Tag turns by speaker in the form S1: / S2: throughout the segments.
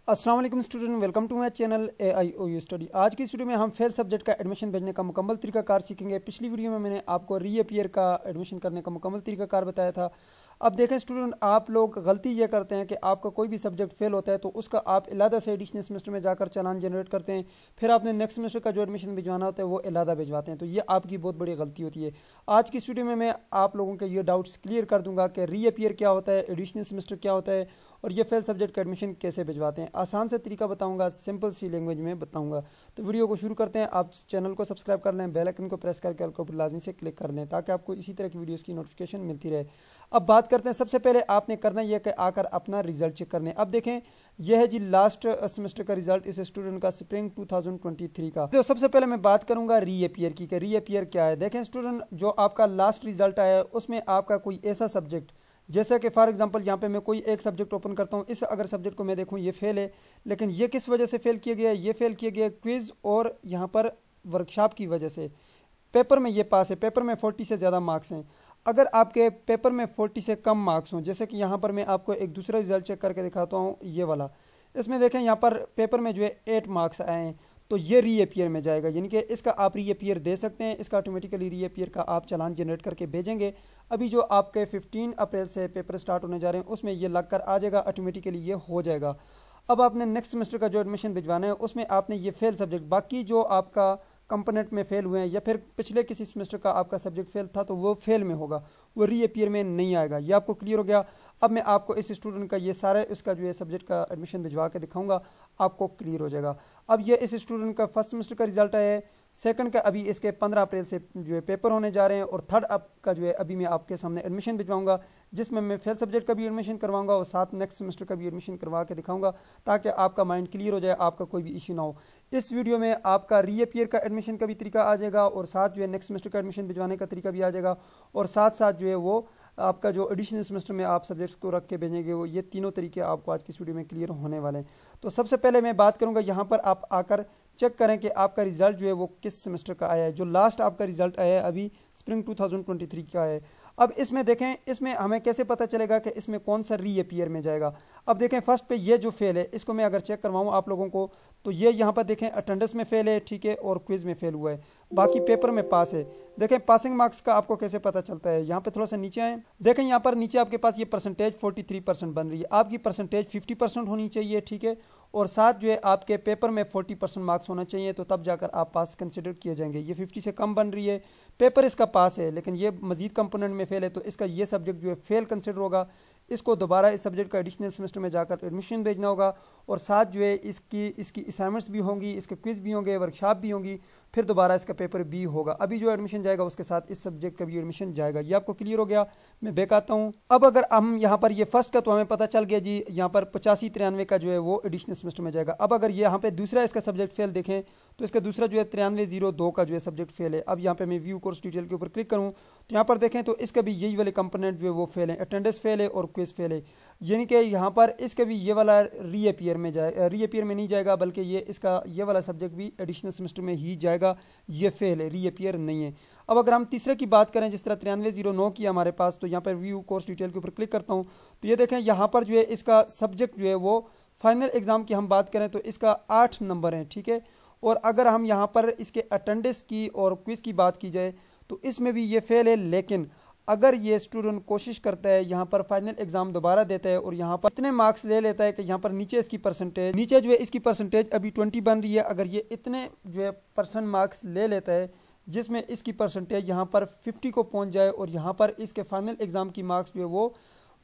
S1: अस्सलाम वालेकुम student, welcome to my channel AIOU study. आज की इस वीडियो में हम फेल सब्जेक्ट का एडमिशन भेजने का मुकम्मल तरीकाकार सीखेंगे। पिछली वीडियो में मैंने आपको रीअपीयर का एडमिशन करने का मुकम्मल तरीकाकार बताया था। अब देखें स्टूडेंट, आप लोग गलती ये करते हैं कि आपका कोई भी सब्जेक्ट फेल होता है तो उसका आप अलहदा से एडिशनल सेमेस्टर में जाकर चालान जनरेट करते हैं, फिर आपने नेक्स्ट सेमेस्टर का जो एडमिशन भिजवाना होता है वो अलहदा भिजवाते हैं। तो ये आपकी बहुत बड़ी गलती होती है। आज की इस वीडियो में मैं आप लोगों के ये डाउट्स क्लियर कर दूंगा कि रीअपीयर क्या होता है, एडिशनल सेमेस्टर क्या होता है और ये फेल सब्जेक्ट का एडमिशन कैसे भिजवाते हैं। आसान से तरीका बताऊंगा, सिंपल सी लैंग्वेज में बताऊंगा। तो वीडियो को शुरू करते हैं। आप चैनल को सब्सक्राइब कर लें, बेल आइकन को प्रेस करके ऑल को लाजमी से क्लिक कर लें ताकि आपको इसी तरह की वीडियोस की नोटिफिकेशन मिलती रहे। अब बात करते हैं, सबसे पहले आपने करना यह कि आकर अपना रिजल्ट चेक करने। अब देखें, यह है जी लास्ट सेमेस्टर का रिजल्ट इस स्टूडेंट का स्प्रिंग 2023 का। तो सबसे पहले मैं बात करूंगा रीअपीयर की कि रीअपीयर क्या है। देखें स्टूडेंट, जो आपका लास्ट रिजल्ट आया है उसमें आपका कोई ऐसा सब्जेक्ट, जैसा कि फॉर एग्जांपल यहाँ पे मैं कोई एक सब्जेक्ट ओपन करता हूँ, इस अगर सब्जेक्ट को मैं देखूँ ये फेल है, लेकिन ये किस वजह से फेल किया गया है? ये फेल किया गया क्विज और यहाँ पर वर्कशॉप की वजह से। पेपर में ये पास है, पेपर में 40 से ज़्यादा मार्क्स हैं। अगर आपके पेपर में 40 से कम मार्क्स हों, जैसे कि यहाँ पर मैं आपको एक दूसरा रिजल्ट चेक करके दिखाता हूँ, ये वाला, इसमें देखें यहाँ पर पेपर में जो है 8 मार्क्स आए हैं, तो ये रीअपीयर में जाएगा, यानी कि इसका आप रीअपीयर दे सकते हैं। इसका ऑटोमेटिकली रीअपीयर का आप चालान जनरेट करके भेजेंगे। अभी जो आपके 15 अप्रैल से पेपर स्टार्ट होने जा रहे हैं उसमें ये लग कर आ जाएगा, ऑटोमेटिकली ये हो जाएगा। अब आपने नेक्स्ट सेमेस्टर का जो एडमिशन भिजवाना है उसमें आपने ये फेल सब्जेक्ट, बाकी जो आपका कंपोनेंट में फेल हुए हैं या फिर पिछले किसी सेमेस्टर का आपका सब्जेक्ट फेल था तो वो फेल में होगा, वो रीअपीयर में नहीं आएगा। ये आपको क्लियर हो गया। अब मैं आपको इस स्टूडेंट का ये सारा इसका जो है सब्जेक्ट का एडमिशन भिजवा के दिखाऊंगा, आपको क्लियर हो जाएगा। अब ये इस स्टूडेंट का फर्स्ट सेमेस्टर का रिजल्ट आया है, सेकंड का अभी इसके 15 अप्रैल से जो है पेपर होने जा रहे हैं, और थर्ड अप का जो है अभी मैं आपके सामने एडमिशन भिजवाऊंगा, जिसमें मैं फेल सब्जेक्ट का भी एडमिशन करवाऊंगा और साथ नेक्स्ट सेमेस्टर का भी एडमिशन करवा के दिखाऊंगा ताकि आपका माइंड क्लियर हो जाए, आपका कोई भी इशू ना हो। इस वीडियो में आपका रीअपीयर का एडमिशन का भी तरीका आ जाएगा और साथ जो है नेक्स्ट सेमेस्टर का एडमिशन भिजवाने का तरीका भी आ जाएगा, और साथ साथ जो है वो आपका जो एडिशनल सेमेस्टर में आप सब्जेक्ट्स को रख के भेजेंगे, वो ये तीनों तरीके आपको आज की इस वीडियो में क्लियर होने वाले हैं। तो सबसे पहले मैं बात करूंगा, यहाँ पर आप आकर चेक करें कि आपका रिजल्ट जो है वो किस सेमेस्टर का आया है। जो लास्ट आपका रिजल्ट आया है अभी स्प्रिंग 2023 का है। अब इसमें देखें, इसमें हमें कैसे पता चलेगा कि इसमें कौन सा रीअपीयर में जाएगा। अब देखें फर्स्ट पे ये जो फेल है, इसको मैं अगर चेक करवाऊँ आप लोगों को, तो ये यहाँ पर देखें अटेंडेंस में फेल है, ठीक है, और क्विज में फेल हुआ है, बाकी पेपर में पास है। देखें पासिंग मार्क्स का आपको कैसे पता चलता है, यहाँ पे थोड़ा सा नीचे आए, देखें यहाँ पर नीचे आपके पास ये परसेंटेज 43% बन रही है। आपकी परसेंटेज 50% होनी चाहिए, ठीक है, और साथ जो है आपके पेपर में 40% मार्क्स होना चाहिए, तो तब जाकर आप पास कंसिडर किए जाएंगे। ये 50 से कम बन रही है, पेपर इसका पास है लेकिन ये मजीद कंपोनेंट में फेल है, तो इसका ये सब्जेक्ट जो है फेल कंसिडर होगा। इसको दोबारा इस सब्जेक्ट का एडिशनल सेमेस्टर में जाकर एडमिशन भेजना होगा, और साथ जो है इसकी असाइनमेंट्स भी होंगी, इसके क्विज भी होंगे, वर्कशॉप भी होंगी, फिर दोबारा इसका पेपर भी होगा। अभी जो एडमिशन जाएगा उसके साथ इस सब्जेक्ट का भी एडमिशन जाएगा। ये आपको क्लियर हो गया। मैं बैक आता हूँ। अब अगर हम यहाँ पर ये फर्स्ट का तो हमें पता चल गया जी, यहाँ पर 85-93 का जो है वो एडिशनल सेमेस्टर में जाएगा। अब अगर यहाँ पे दूसरा इसका सब्जेक्ट फेल देखें तो इसका दूसरा जो है 9302 का जो है सब्जेक्ट फेल है। अब यहाँ पे मैं व्यू कोर्स डिटेल के ऊपर क्लिक करूँ तो यहाँ पर देखें तो इसका भी यही वाले कंपोनेंट जो है वो फेल है, अटेंडेंस फेल है और क्विज फेल है, यानी कि यहाँ पर इसका भी ये वाला रीअपीयर में जाए, रीअपीयर में नहीं जाएगा, बल्कि ये इसका ये वाला सब्जेक्ट भी एडिशनल सेमेस्टर में ही जाएगा। ये फेल है, रीअपीयर नहीं है। अब अगर हम तीसरे की बात करें, जिस तरह 9309 की हमारे पास, तो यहाँ पर व्यू कोर्स डिटेल के ऊपर क्लिक करता हूँ तो ये देखें यहाँ पर जो है इसका सब्जेक्ट जो है वो फाइनल एग्जाम की हम बात करें तो इसका 8 नंबर है, ठीक है। और अगर हम यहाँ पर इसके अटेंडेंस की और क्विज की बात की जाए तो इसमें भी ये फेल है, लेकिन अगर ये स्टूडेंट कोशिश करता है, यहाँ पर फाइनल एग्जाम दोबारा देता है और यहाँ पर इतने मार्क्स ले लेता है कि यहाँ पर नीचे इसकी परसेंटेज, नीचे जो है इसकी परसेंटेज अभी 20 बन रही है, अगर ये इतने जो है % मार्क्स ले लेता है जिसमें इसकी परसेंटेज यहाँ पर 50 को पहुँच जाए और यहाँ पर इसके फाइनल एग्जाम की मार्क्स जो है वो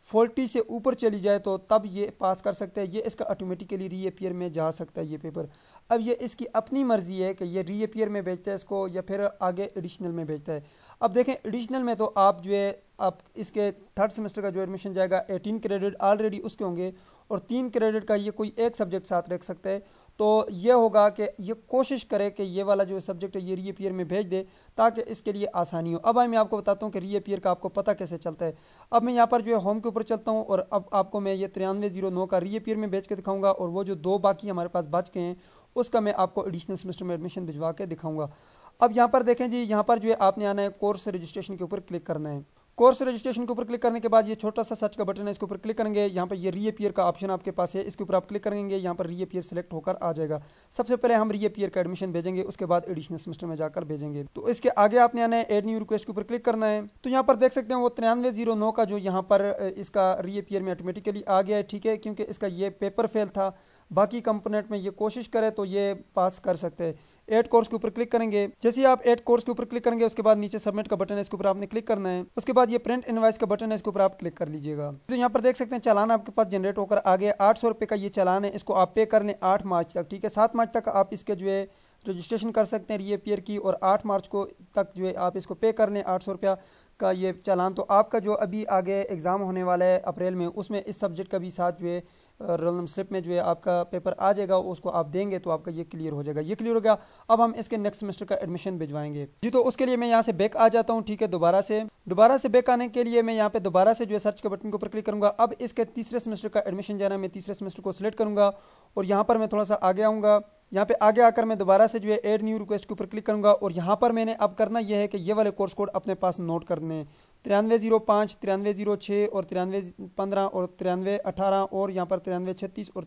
S1: 40 से ऊपर चली जाए, तो तब ये पास कर सकता है। ये इसका ऑटोमेटिकली रीअपीयर में जा सकता है ये पेपर। अब ये इसकी अपनी मर्जी है कि ये रीअपीयर में भेजता है इसको या फिर आगे एडिशनल में भेजता है। अब देखें एडिशनल में तो आप जो है आप इसके थर्ड सेमेस्टर का जो एडमिशन जाएगा 18 क्रेडिट ऑलरेडी उसके होंगे, और 3 क्रेडिट का ये कोई एक सब्जेक्ट साथ रख सकता है। तो ये होगा कि ये कोशिश करे कि ये वाला जो सब्जेक्ट है ये रीअपीयर में भेज दे ताकि इसके लिए आसानी हो। अब मैं आपको बताता हूँ कि रीअपीयर का आपको पता कैसे चलता है। अब मैं यहाँ पर जो है होम के ऊपर चलता हूँ और अब आपको मैं ये 9309 का रीअपीयर में भेज के दिखाऊंगा, और वो जो 2 बाकी हमारे पास बच गए हैं उसका मैं आपको एडिशनल सेमेस्टर में एडमिशन भिजवा के दिखाऊंगा। अब यहाँ पर देखें जी, यहाँ पर जो है आपने आना है कोर्स रजिस्ट्रेशन के ऊपर क्लिक करना है। कोर्स रजिस्ट्रेशन के ऊपर क्लिक करने के बाद ये छोटा सा सर्च का बटन है, इसके ऊपर क्लिक करेंगे। यहाँ पर ये रीअपीयर का ऑप्शन आपके पास है, इसके ऊपर आप क्लिक करेंगे, यहाँ पर रीअपीयर सेलेक्ट होकर आ जाएगा। सबसे पहले हम रीअपीयर का एडमिशन भेजेंगे, उसके बाद एडिशनल सेमेस्टर में जाकर भेजेंगे। तो इसके आगे आपने आना है एड न्यू रिक्वेस्ट के ऊपर क्लिक करना है। तो यहाँ पर देख सकते हैं वो 9309 का जो यहाँ पर इसका रीअपीयर में ऑटोमेटिकली आ गया है, ठीक है, क्योंकि इसका ये पेपर फेल था। बाकी कंपोनेंट में ये कोशिश करे तो ये पास कर सकते हैं। एड कोर्स के ऊपर क्लिक करेंगे। जैसे ही आप एड कोर्स के ऊपर क्लिक करेंगे उसके बाद नीचे सबमिट का बटन है, इसके ऊपर आपने क्लिक करना है। उसके बाद ये प्रिंट इनवॉइस का बटन है, इसके ऊपर आप क्लिक कर लीजिएगा। तो यहाँ पर देख सकते हैं चालान आपके पास जनरेट होकर आ गया। 800 रुपये का ये चालान है, इसको आप पे कर लें 8 मार्च तक, ठीक है। 7 मार्च तक आप इसके जो है रजिस्ट्रेशन कर सकते हैं रीअपीयर की, और 8 मार्च को तक जो है आप इसको पे कर लें 800 रुपया का ये चालान। तो आपका जो अभी आगे एग्ज़ाम होने वाला है अप्रैल में, उसमें इस सब्जेक्ट का भी साथ जो है रोल नंबर स्लिप में जो है आपका पेपर आ जाएगा, उसको आप देंगे तो आपका ये क्लियर हो जाएगा। ये क्लियर हो गया, अब हम इसके नेक्स्ट सेमेस्टर का एडमिशन भिजवाएंगे जी। तो उसके लिए मैं यहाँ से बैक आ जाता हूँ, ठीक है। दोबारा से बैक आने के लिए मैं यहाँ पे दोबारा से जो है सर्च के बटन के ऊपर क्लिक करूँगा। अब इसके तीसरे सेमेस्टर का एडमिशन जाना है, मैं तीसरे सेमेस्टर को सिलेक्ट करूँगा और यहाँ पर मैं थोड़ा सा आगे आऊँगा। यहाँ पे आगे आकर मैं दोबारा से जो है एड न्यू रिक्वेस्ट के ऊपर क्लिक करूँगा और यहाँ पर मैंने अब करना यह है कि ये वाले कोर्स कोड अपने पास नोट करने हैं। 9305, 9306 और 9315 और 9318 और यहाँ पर 9336 और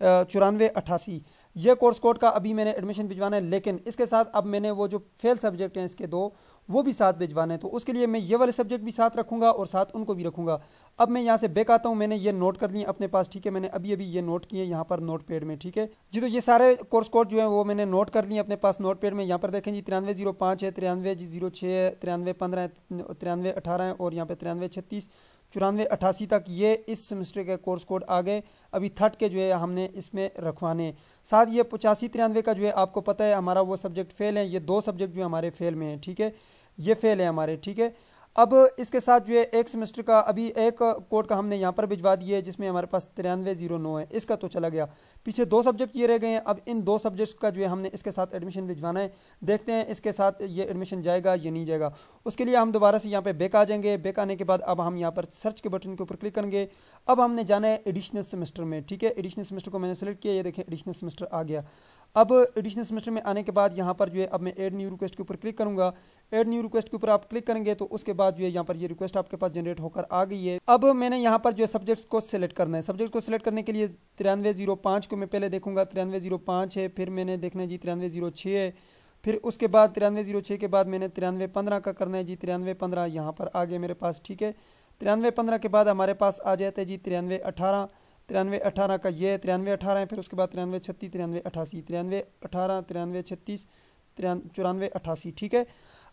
S1: 9488 ये कोर्स कोड का अभी मैंने एडमिशन भिजवाना है। लेकिन इसके साथ अब मैंने वो जो फेल सब्जेक्ट हैं इसके 2 वो भी साथ भिजवाना है, तो उसके लिए मैं ये वाले सब्जेक्ट भी साथ रखूंगा और साथ उनको भी रखूंगा। अब मैं यहाँ से बैक आता हूँ, मैंने ये नोट कर लिए अपने पास, ठीक है। मैंने अभी ये नोट किए यहाँ पर नोट पैड में, ठीक है जी। तो ये सारे कोर्स कोड जो है वो मैंने नोट कर लिए अपने पास नोट पैड में। यहाँ पर देखें जी 9305 है, 9306 है, 9315 है, 9318 है और यहाँ पे 9336 9488 तक ये इस सेमेस्टर के कोर्स कोड आ गए। अभी थर्ड के जो है हमने इसमें रखवाने। साथ ये 8593 का जो है आपको पता है हमारा वो सब्जेक्ट फेल है, ये 2 सब्जेक्ट जो हमारे फेल में हैं, ठीक है, ये फेल है हमारे, ठीक है। अब इसके साथ जो है एक सेमेस्टर का अभी एक कोड का हमने यहाँ पर भिजवा दिया है जिसमें हमारे पास 9309 है, इसका तो चला गया। पीछे 2 सब्जेक्ट ये रह गए हैं। अब इन 2 सब्जेक्ट्स का जो है हमने इसके साथ एडमिशन भिजवाना है। देखते हैं इसके साथ ये एडमिशन जाएगा या नहीं जाएगा। उसके लिए हम दोबारा से यहाँ पे बैक आ जाएंगे। बैक आने के बाद अब हम यहाँ पर सर्च के बटन के ऊपर क्लिक करेंगे। अब हमने जाना है एडिशनल सेमेस्टर में, ठीक है। एडिशनल सेमेस्टर को मैंने सेलेक्ट किया, ये देखें एडिशनल सेमेस्टर आ गया। अब एडिशनल सेमेस्टर में आने के बाद यहाँ पर जो है अब मैं एड न्यू रिक्वेस्ट के ऊपर क्लिक करूँगा। एड न्यू रिक्वेस्ट के ऊपर आप क्लिक करेंगे तो उसके बाद जो है यहाँ पर ये रिक्वेस्ट आपके पास जनरेट होकर आ गई है। अब मैंने यहाँ पर जो है सब्जेक्ट्स को सिलेक्ट करना है। सब्जेक्ट को सिलेक्ट करने के लिए 9305 को मैं पहले देखूंगा, 9305 है, फिर मैंने देखना है जी 9306 है, फिर उसके बाद 9306 के बाद मैंने 9315 का करना है जी। 9315 यहाँ पर आ गया मेरे पास, ठीक है। 9315 के बाद हमारे पास आ जाता है जी 9318, 9318 का ये 9318 है, फिर उसके बाद 9336, 9388, 9318, 9336, 9488, ठीक है।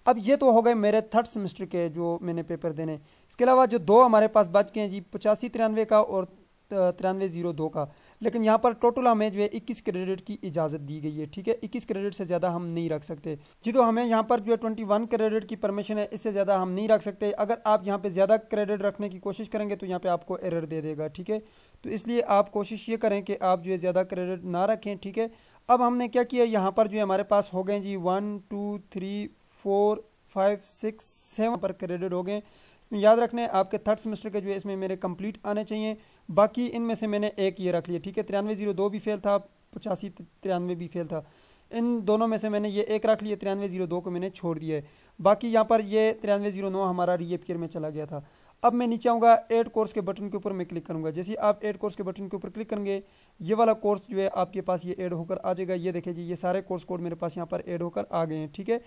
S1: अब ये तो हो गए मेरे थर्ड सेमेस्टर के जो मैंने पेपर देने। इसके अलावा जो 2 हमारे पास बच गए हैं जी 8593 का और 9302 का। लेकिन यहाँ पर टोटल हमें जो है 21 क्रेडिट की इजाज़त दी गई है, ठीक है। 21 क्रेडिट से ज़्यादा हम नहीं रख सकते जी। तो हमें यहाँ पर जो है 21 क्रेडिट की परमिशन है, इससे ज़्यादा हम नहीं रख सकते। अगर आप यहाँ पे ज़्यादा क्रेडिट रखने की कोशिश करेंगे तो यहाँ पे आपको एरर दे देगा, ठीक है। तो इसलिए आप कोशिश ये करें कि आप जो है ज़्यादा क्रेडिट ना रखें, ठीक है। अब हमने क्या किया, यहाँ पर जो है हमारे पास हो गए जी 1 2 3 4 5 6 7 पर क्रेडिट हो गए। इसमें याद रखने आपके थर्ड सेमेस्टर के जो है इसमें मेरे कंप्लीट आने चाहिए। बाकी इनमें से मैंने एक ये रख लिया, ठीक है। 9302 भी फेल था, 8593 भी फेल था। इन दोनों में से मैंने ये एक रख लिया, 9302 को मैंने छोड़ दिया है। बाकी यहाँ पर ये 9309 हमारा रीअपीयर में चला गया था। अब मैं नीचे आऊँगा, ऐड कोर्स के बटन के ऊपर मैं क्लिक करूँगा। जैसे आप ऐड कोर्स के बटन के ऊपर क्लिक करेंगे ये वाला कोर्स जो है आपके पास ये ऐड होकर आ जाएगा। ये देखिए जी ये सारे कोर्स कोड मेरे पास यहाँ पर ऐड होकर आ गए हैं, ठीक है।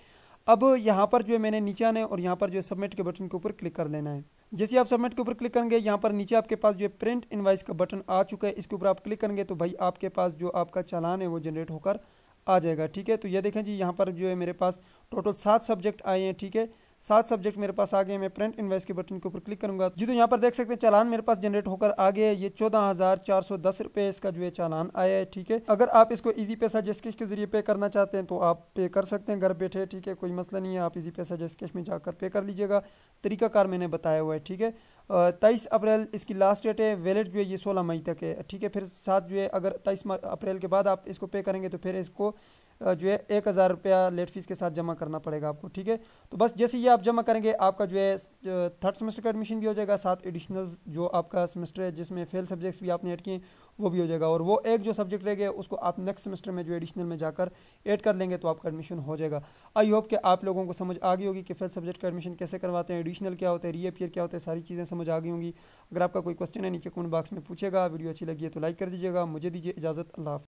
S1: अब यहाँ पर जो है मैंने नीचे आना है और यहाँ पर जो है सबमिट के बटन के ऊपर क्लिक कर लेना है। जैसे आप सबमिट के ऊपर क्लिक करेंगे यहाँ पर नीचे आपके पास जो है प्रिंट इनवॉइस का बटन आ चुका है। इसके ऊपर आप क्लिक करेंगे तो भाई आपके पास जो आपका चालान है वो जनरेट होकर आ जाएगा, ठीक है। तो ये देखें जी यहाँ पर जो है मेरे पास टोटल 7 सब्जेक्ट आए हैं, ठीक है। 7 सब्जेक्ट मेरे पास आ गए। मैं प्रिंट इनवॉइस के बटन के ऊपर क्लिक करूंगा जी। तो यहाँ पर देख सकते हैं चालान मेरे पास जनरेट होकर आ गए। ये 14,410 रुपये इसका जो है चालान आया है, ठीक है। अगर आप इसको इजी पैसा जैसकैश के जरिए पे करना चाहते हैं तो आप पे कर सकते हैं घर बैठे, ठीक है। कोई मसला नहीं है, आप इजी पैसा जैसकैश में जाकर पे कर लीजिएगा। तरीकाकार मैंने बताया हुआ है, ठीक है। 23 अप्रैल इसकी लास्ट डेट है। वैलिड जो है ये 16 मई तक है, ठीक है। फिर साथ जो है अगर 23 अप्रैल के बाद आप इसको पे करेंगे तो फिर इसको जो है 1000 रुपया लेट फीस के साथ जमा करना पड़ेगा आपको, ठीक है। तो बस जैसे ये आप जमा करेंगे आपका जो है थर्ड सेमेस्टर का एडमिशन भी हो जाएगा। साथ एडिशनल जो आपका सेमेस्टर है जिसमें फेल सब्जेक्ट्स भी आपने ऐड किए वो भी हो जाएगा। और वो एक जो सब्जेक्ट रह गया उसको आप नेक्स्ट सेमेस्टर में जो एडिशनल में जाकर ऐड कर लेंगे तो आपका एडमिशन हो जाएगा। आई होप कि आप लोगों को समझ आ गई होगी कि फेल सब्जेक्ट का एडमिशन कैसे करवाते हैं, एडिशनल क्या होता है, रीअपीयर क्या होता है, सारी चीज़ें समझ आ गई होंगी। अगर आपका कोई क्वेश्चन है नीचे कमेंट बॉक्स में पूछेगा। वीडियो अच्छी लगी है तो लाइक कर दीजिएगा। मुझे दीजिए इजाज़त। अल्लाह हाफ़िज़।